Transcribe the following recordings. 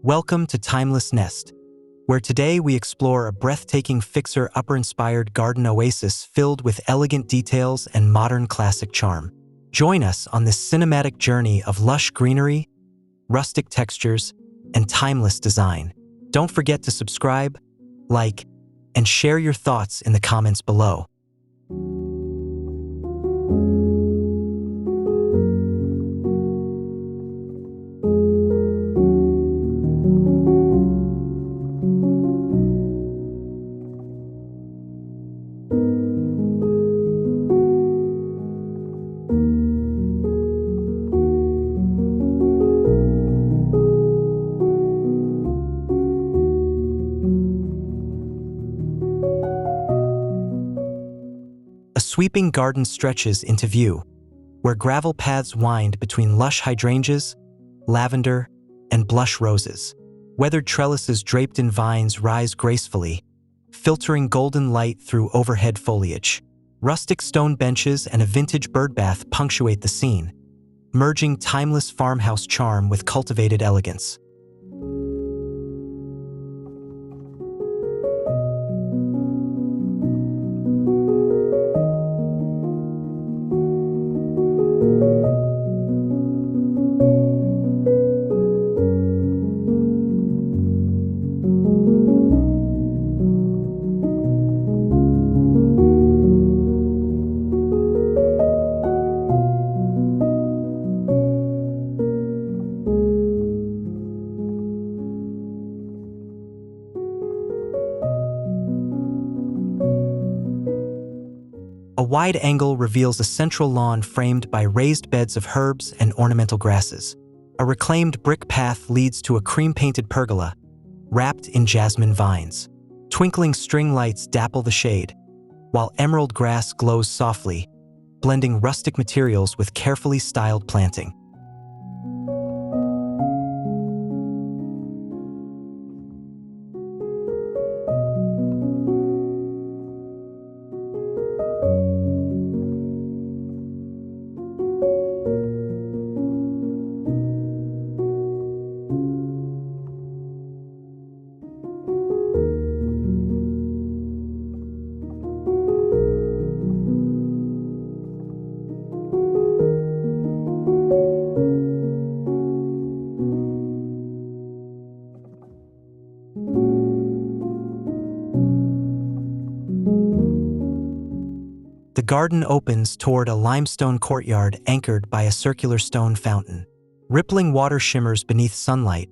Welcome to Timeless Nest, where today we explore a breathtaking fixer-upper-inspired garden oasis filled with elegant details and modern classic charm. Join us on this cinematic journey of lush greenery, rustic textures, and timeless design. Don't forget to subscribe, like, and share your thoughts in the comments below. A sweeping garden stretches into view, where gravel paths wind between lush hydrangeas, lavender, and blush roses. Weathered trellises draped in vines rise gracefully, filtering golden light through overhead foliage. Rustic stone benches and a vintage birdbath punctuate the scene, merging timeless farmhouse charm with cultivated elegance. A wide angle reveals a central lawn framed by raised beds of herbs and ornamental grasses. A reclaimed brick path leads to a cream-painted pergola, wrapped in jasmine vines. Twinkling string lights dapple the shade, while emerald grass glows softly, blending rustic materials with carefully styled planting. The garden opens toward a limestone courtyard anchored by a circular stone fountain. Rippling water shimmers beneath sunlight,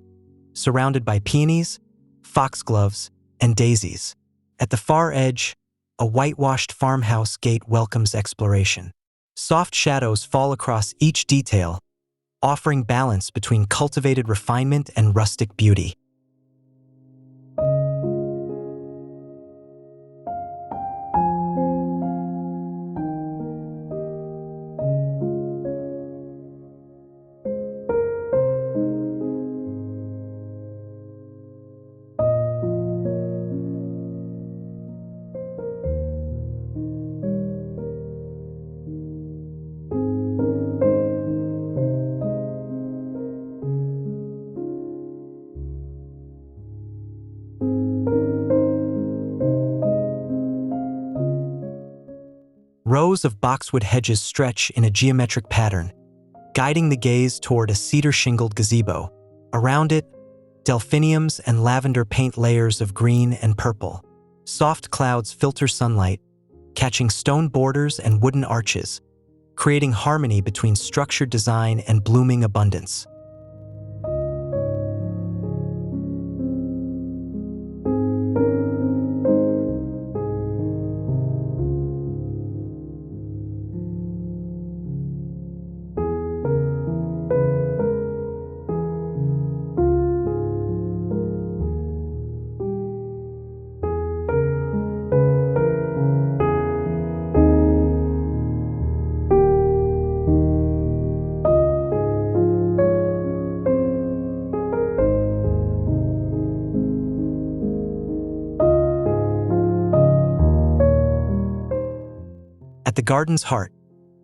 surrounded by peonies, foxgloves, and daisies. At the far edge, a whitewashed farmhouse gate welcomes exploration. Soft shadows fall across each detail, offering balance between cultivated refinement and rustic beauty. Rows of boxwood hedges stretch in a geometric pattern, guiding the gaze toward a cedar-shingled gazebo. Around it, delphiniums and lavender paint layers of green and purple. Soft clouds filter sunlight, catching stone borders and wooden arches, creating harmony between structured design and blooming abundance. At the garden's heart,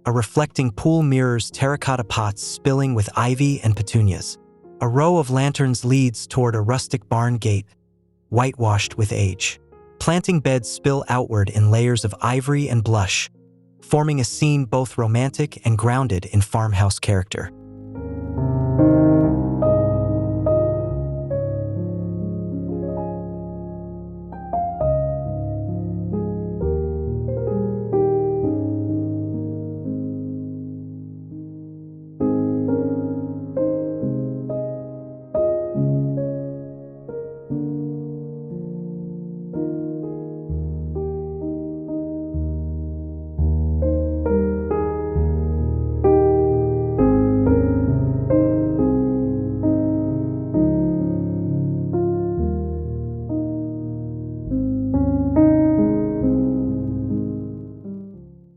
a reflecting pool mirrors terracotta pots spilling with ivy and petunias. A row of lanterns leads toward a rustic barn gate, whitewashed with age. Planting beds spill outward in layers of ivory and blush, forming a scene both romantic and grounded in farmhouse character.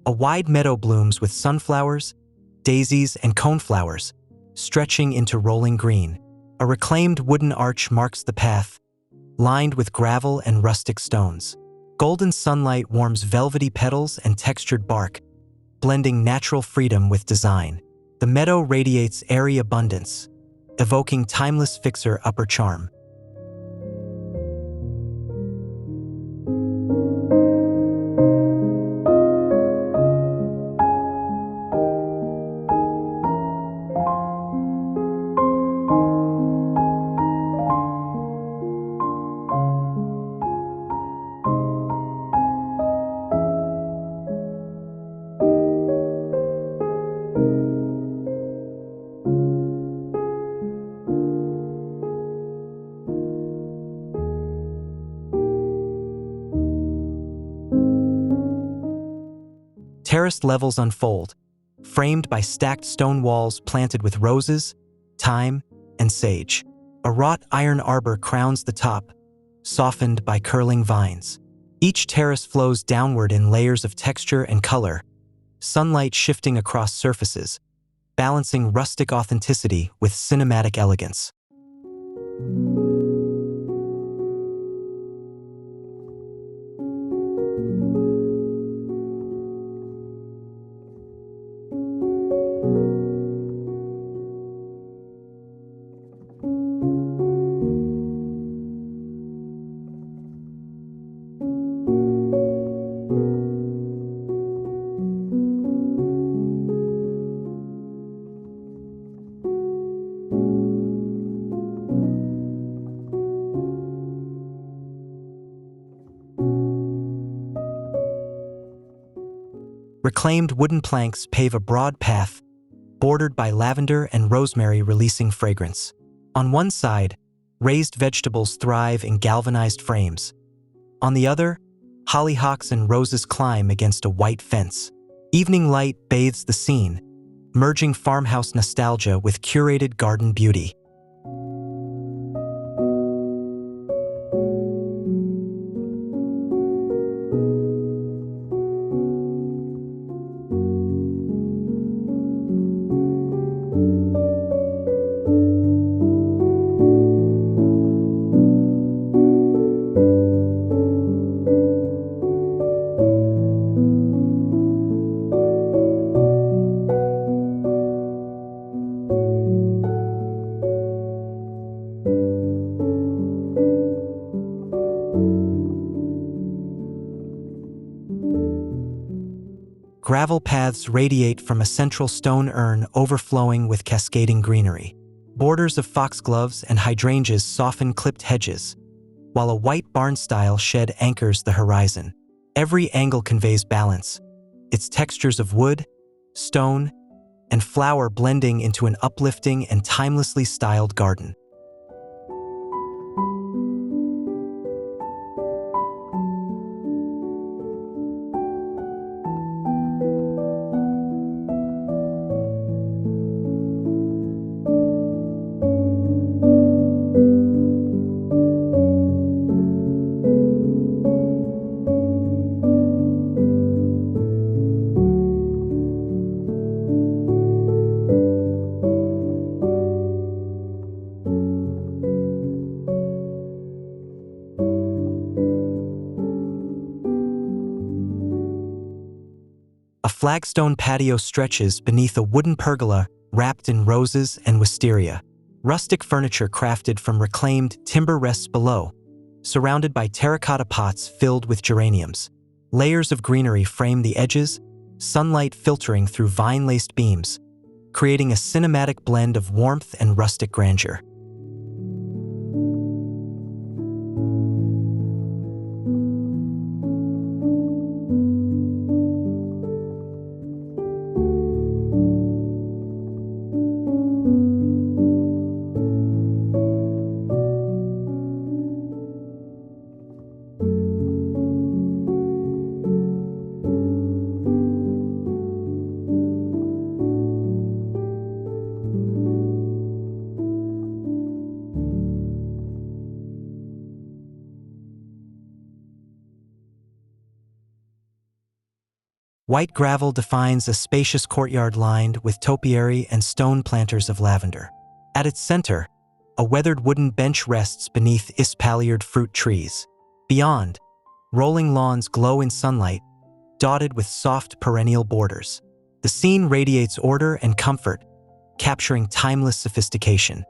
A wide meadow blooms with sunflowers, daisies, and coneflowers, stretching into rolling green. A reclaimed wooden arch marks the path, lined with gravel and rustic stones. Golden sunlight warms velvety petals and textured bark, blending natural freedom with design. The meadow radiates airy abundance, evoking timeless fixer-upper charm. Terraced levels unfold, framed by stacked stone walls planted with roses, thyme, and sage. A wrought iron arbor crowns the top, softened by curling vines. Each terrace flows downward in layers of texture and color, sunlight shifting across surfaces, balancing rustic authenticity with cinematic elegance. Reclaimed wooden planks pave a broad path, bordered by lavender and rosemary releasing fragrance. On one side, raised vegetables thrive in galvanized frames. On the other, hollyhocks and roses climb against a white fence. Evening light bathes the scene, merging farmhouse nostalgia with curated garden beauty. Gravel paths radiate from a central stone urn overflowing with cascading greenery. Borders of foxgloves and hydrangeas soften clipped hedges, while a white barn-style shed anchors the horizon. Every angle conveys balance, its textures of wood, stone, and flower blending into an uplifting and timelessly styled garden. A flagstone patio stretches beneath a wooden pergola wrapped in roses and wisteria. Rustic furniture crafted from reclaimed timber rests below, surrounded by terracotta pots filled with geraniums. Layers of greenery frame the edges, sunlight filtering through vine-laced beams, creating a cinematic blend of warmth and rustic grandeur. White gravel defines a spacious courtyard lined with topiary and stone planters of lavender. At its center, a weathered wooden bench rests beneath espaliered fruit trees. Beyond, rolling lawns glow in sunlight, dotted with soft perennial borders. The scene radiates order and comfort, capturing timeless sophistication.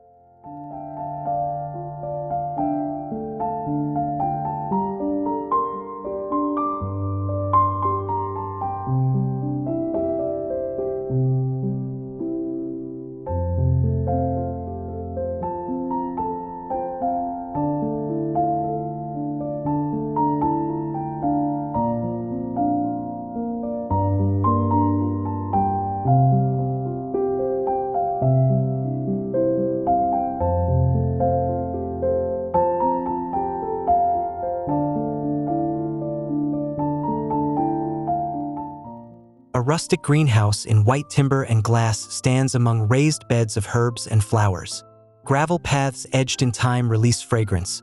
A rustic greenhouse in white timber and glass stands among raised beds of herbs and flowers. Gravel paths edged in time release fragrance,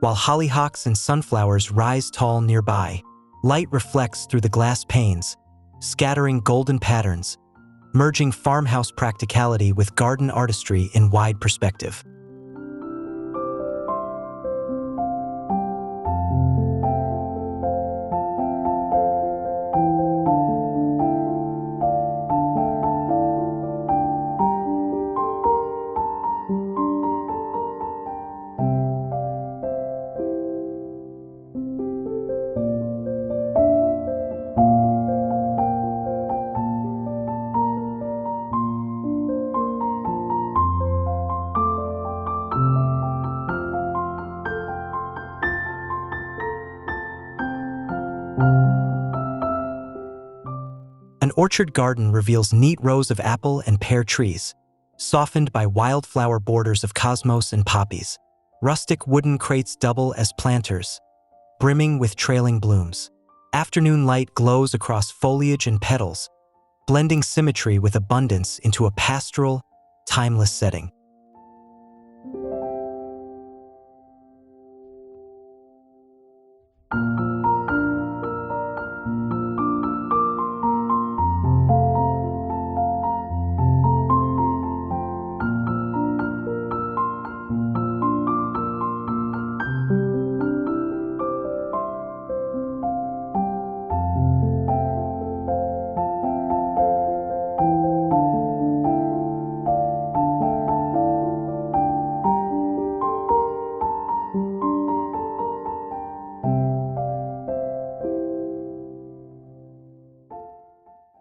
while hollyhocks and sunflowers rise tall nearby. Light reflects through the glass panes, scattering golden patterns, merging farmhouse practicality with garden artistry in wide perspective. An orchard garden reveals neat rows of apple and pear trees, softened by wildflower borders of cosmos and poppies. Rustic wooden crates double as planters, brimming with trailing blooms. Afternoon light glows across foliage and petals, blending symmetry with abundance into a pastoral, timeless setting.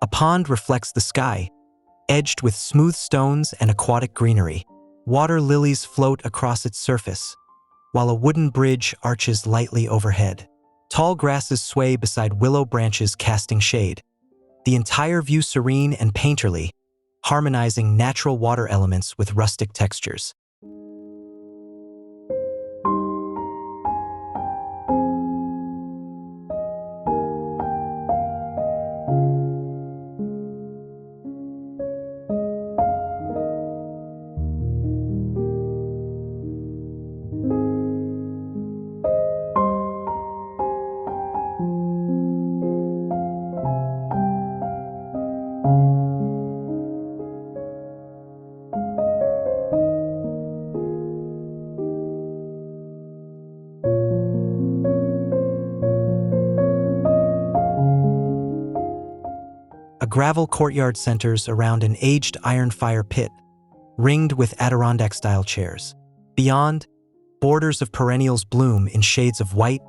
A pond reflects the sky, edged with smooth stones and aquatic greenery. Water lilies float across its surface, while a wooden bridge arches lightly overhead. Tall grasses sway beside willow branches casting shade, the entire view serene and painterly, harmonizing natural water elements with rustic textures. A gravel courtyard centers around an aged iron fire pit, ringed with Adirondack-style chairs. Beyond, borders of perennials bloom in shades of white,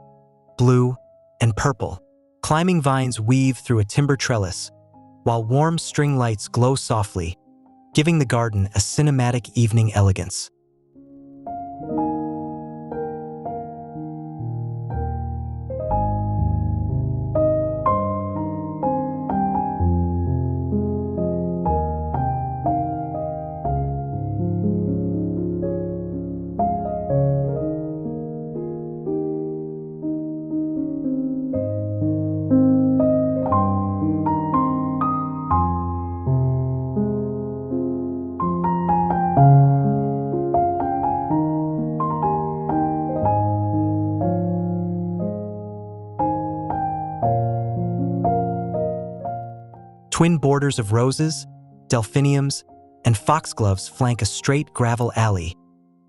blue, and purple. Climbing vines weave through a timber trellis, while warm string lights glow softly, giving the garden a cinematic evening elegance. Twin borders of roses, delphiniums, and foxgloves flank a straight gravel alley,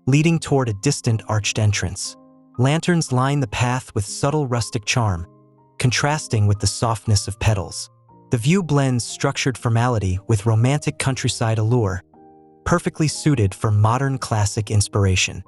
leading toward a distant arched entrance. Lanterns line the path with subtle rustic charm, contrasting with the softness of petals. The view blends structured formality with romantic countryside allure, perfectly suited for modern classic inspiration.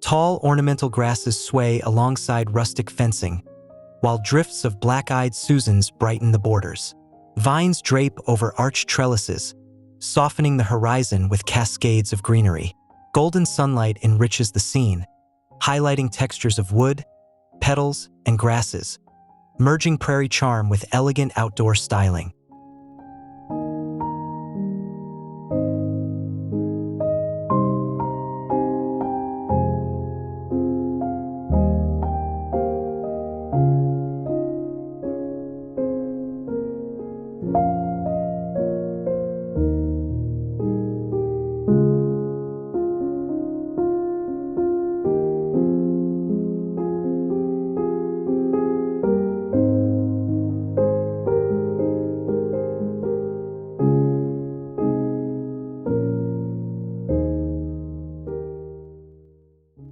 Tall ornamental grasses sway alongside rustic fencing, while drifts of black-eyed Susans brighten the borders. Vines drape over arched trellises, softening the horizon with cascades of greenery. Golden sunlight enriches the scene, highlighting textures of wood, petals, and grasses, merging prairie charm with elegant outdoor styling.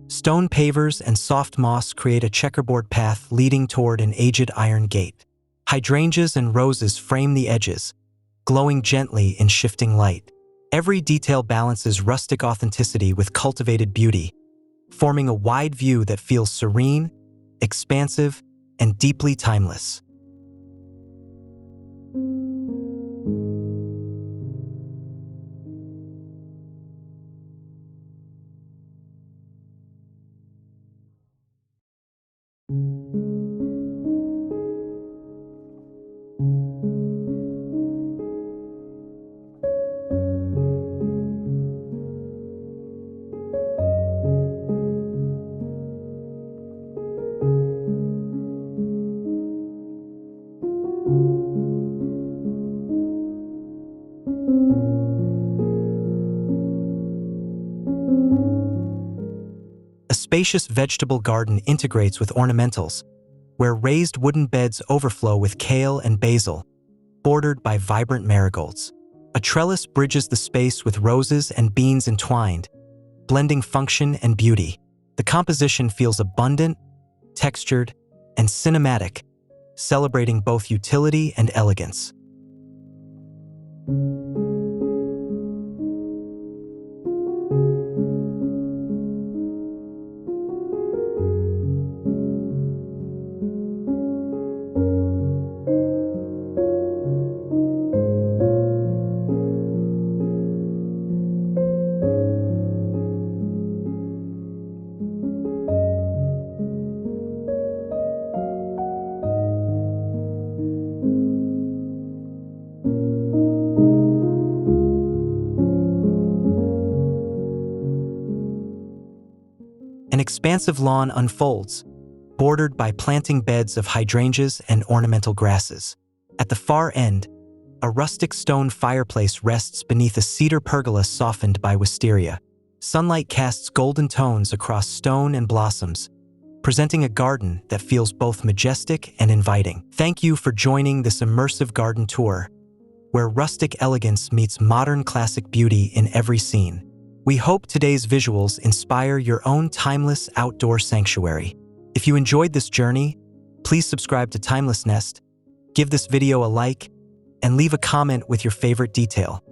Stone pavers and soft moss create a checkerboard path leading toward an aged iron gate. Hydrangeas and roses frame the edges, glowing gently in shifting light. Every detail balances rustic authenticity with cultivated beauty, forming a wide view that feels serene, expansive, and deeply timeless. A spacious vegetable garden integrates with ornamentals, where raised wooden beds overflow with kale and basil, bordered by vibrant marigolds. A trellis bridges the space with roses and beans entwined, blending function and beauty. The composition feels abundant, textured, and cinematic, celebrating both utility and elegance. An expansive lawn unfolds, bordered by planting beds of hydrangeas and ornamental grasses. At the far end, a rustic stone fireplace rests beneath a cedar pergola softened by wisteria. Sunlight casts golden tones across stone and blossoms, presenting a garden that feels both majestic and inviting. Thank you for joining this immersive garden tour, where rustic elegance meets modern classic beauty in every scene. We hope today's visuals inspire your own timeless outdoor sanctuary. If you enjoyed this journey, please subscribe to Timeless Nest, give this video a like, and leave a comment with your favorite detail.